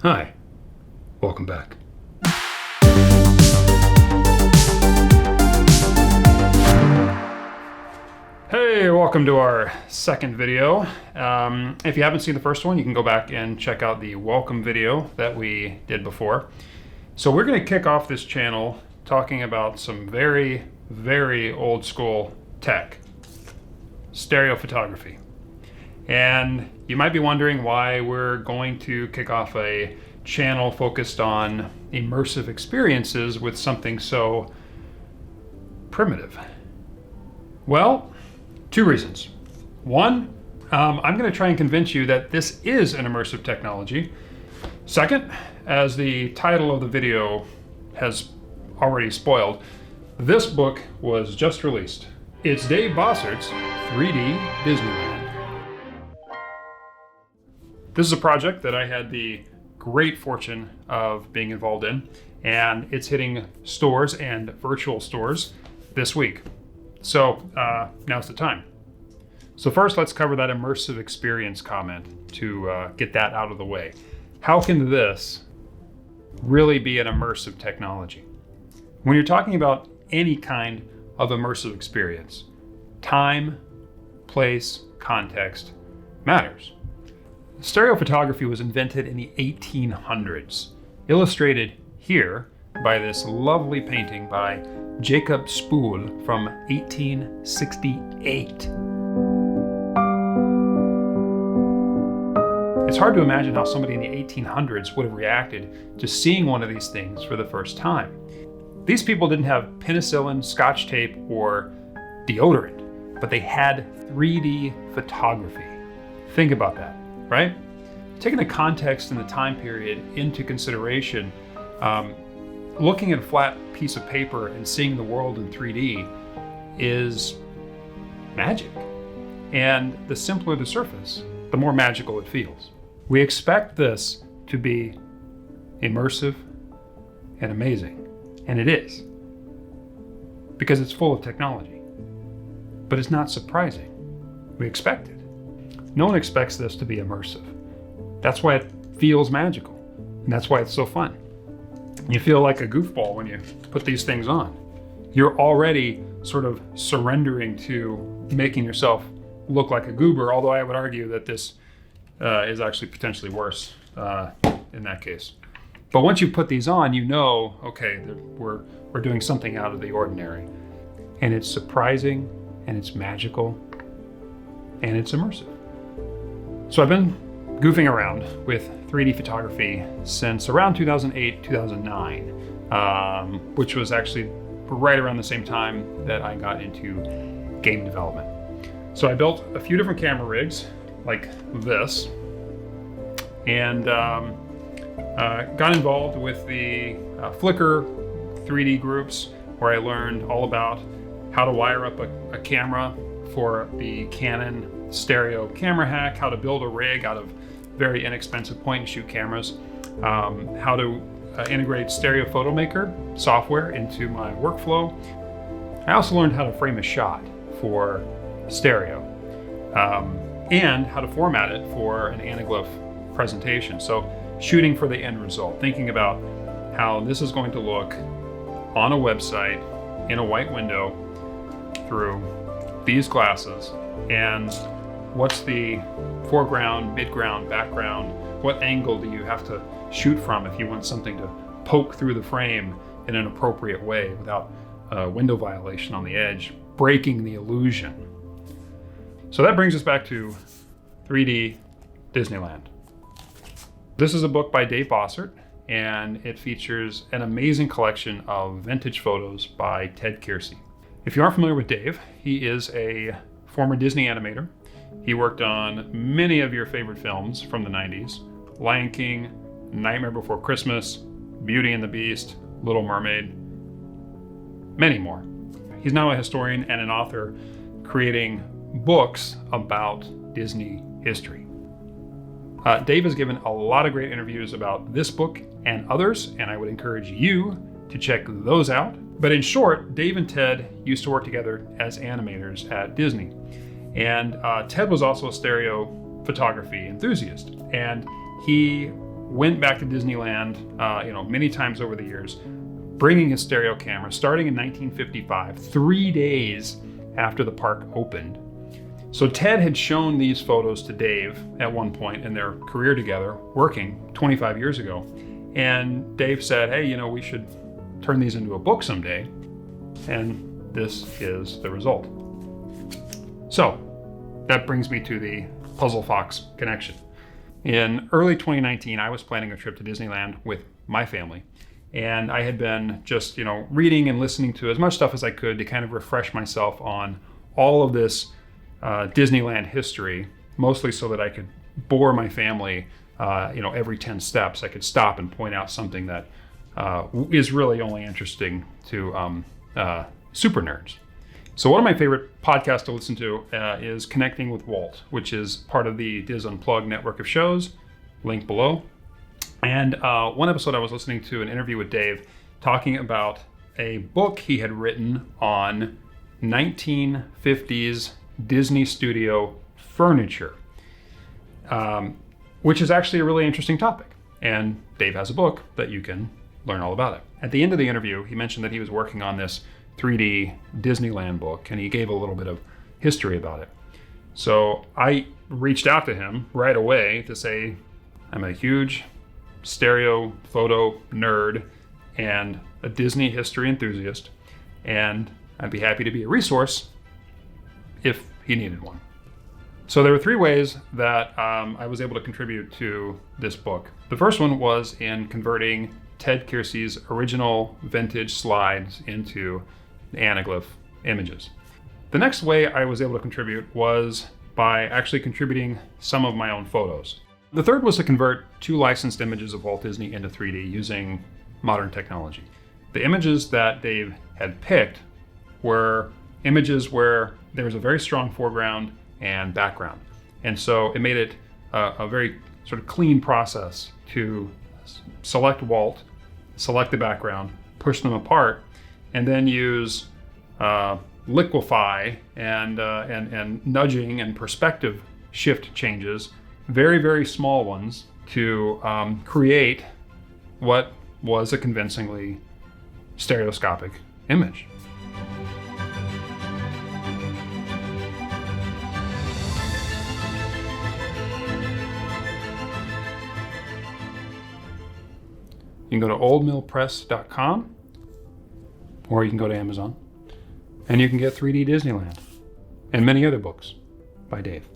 Hi, welcome back. Hey, welcome to our second video. If you haven't seen the first one, you can go back and check out the welcome video that we did before. So we're going to kick off this channel talking about some very, very old school tech, stereo photography. And you might be wondering why we're going to kick off a channel focused on immersive experiences with something so primitive. Well, two reasons. One, I'm going to try and convince you that this is an immersive technology. Second, as the title of the video has already spoiled, this book was just released. It's Dave Bossert's 3D Disneyland. This is a project that I had the great fortune of being involved in, and it's hitting stores and virtual stores this week. So now's the time. So first, let's cover that immersive experience comment to get that out of the way. How can this really be an immersive technology? When you're talking about any kind of immersive experience, time, place, context matters. Stereo photography was invented in the 1800s, illustrated here by this lovely painting by Jacob Spool from 1868. It's hard to imagine how somebody in the 1800s would have reacted to seeing one of these things for the first time. These people didn't have penicillin, scotch tape, or deodorant, but they had 3D photography. Think about that, right? Taking the context and the time period into consideration, looking at a flat piece of paper and seeing the world in 3D is magic. And the simpler the surface, the more magical it feels. We expect this to be immersive and amazing, and it is, because it's full of technology. But it's not surprising. We expect it. No one expects this to be immersive. That's why it feels magical, and that's why it's so fun. You feel like a goofball when you put these things on. You're already sort of surrendering to making yourself look like a goober, although I would argue that this is actually potentially worse in that case. But once you put these on, you know, okay, we're doing something out of the ordinary. And it's surprising, and it's magical, and it's immersive. So I've been goofing around with 3D photography since around 2008, 2009, which was actually right around the same time that I got into game development. So I built a few different camera rigs like this, and got involved with the Flickr 3D groups, where I learned all about how to wire up a camera for the Canon stereo camera hack, how to build a rig out of very inexpensive point-and-shoot cameras, how to integrate StereoPhotoMaker software into my workflow. I also learned how to frame a shot for stereo, and how to format it for an anaglyph presentation. So shooting for the end result, thinking about how this is going to look on a website in a white window through these glasses, and what's the foreground, midground, background, what angle do you have to shoot from if you want something to poke through the frame in an appropriate way without a window violation on the edge, breaking the illusion. So that brings us back to 3D Disneyland. This is a book by Dave Bossert, and it features an amazing collection of vintage photos by Ted Kiersey. If you aren't familiar with Dave, he is a former Disney animator. He worked on many of your favorite films from the 90s, Lion King, Nightmare Before Christmas, Beauty and the Beast, Little Mermaid, many more. He's now a historian and an author creating books about Disney history. Dave has given a lot of great interviews about this book and others, and I would encourage you to check those out. But in short, Dave and Ted used to work together as animators at Disney. And Ted was also a stereo photography enthusiast, and he went back to Disneyland, many times over the years, bringing his stereo camera, starting in 1955, 3 days after the park opened. So Ted had shown these photos to Dave at one point in their career together, working 25 years ago. And Dave said, hey, we should turn these into a book someday. And this is the result. So that brings me to the Puzzle Fox connection. In early 2019, I was planning a trip to Disneyland with my family. And I had been just, reading and listening to as much stuff as I could to kind of refresh myself on all of this Disneyland history, mostly so that I could bore my family, every 10 steps. I could stop and point out something that is really only interesting to super nerds. So one of my favorite podcasts to listen to is Connecting with Walt, which is part of the Diz Unplugged network of shows, link below. And one episode I was listening to an interview with Dave talking about a book he had written on 1950s Disney studio furniture, which is actually a really interesting topic. And Dave has a book that you can learn all about it. At the end of the interview, he mentioned that he was working on this 3D Disneyland book, and he gave a little bit of history about it. So I reached out to him right away to say, I'm a huge stereo photo nerd and a Disney history enthusiast, and I'd be happy to be a resource if he needed one. So there were 3 ways that I was able to contribute to this book. The first one was in converting Ted Kiersey's original vintage slides into anaglyph images. The next way I was able to contribute was by actually contributing some of my own photos. The third was to convert 2 licensed images of Walt Disney into 3D using modern technology. The images that Dave had picked were images where there was a very strong foreground and background. And so it made it a very sort of clean process to select Walt, select the background, push them apart, and then use liquefy and nudging and perspective shift changes, very, very small ones, to create what was a convincingly stereoscopic image. You can go to oldmillpress.com, or you can go to Amazon, and you can get 3D Disneyland and many other books by Dave.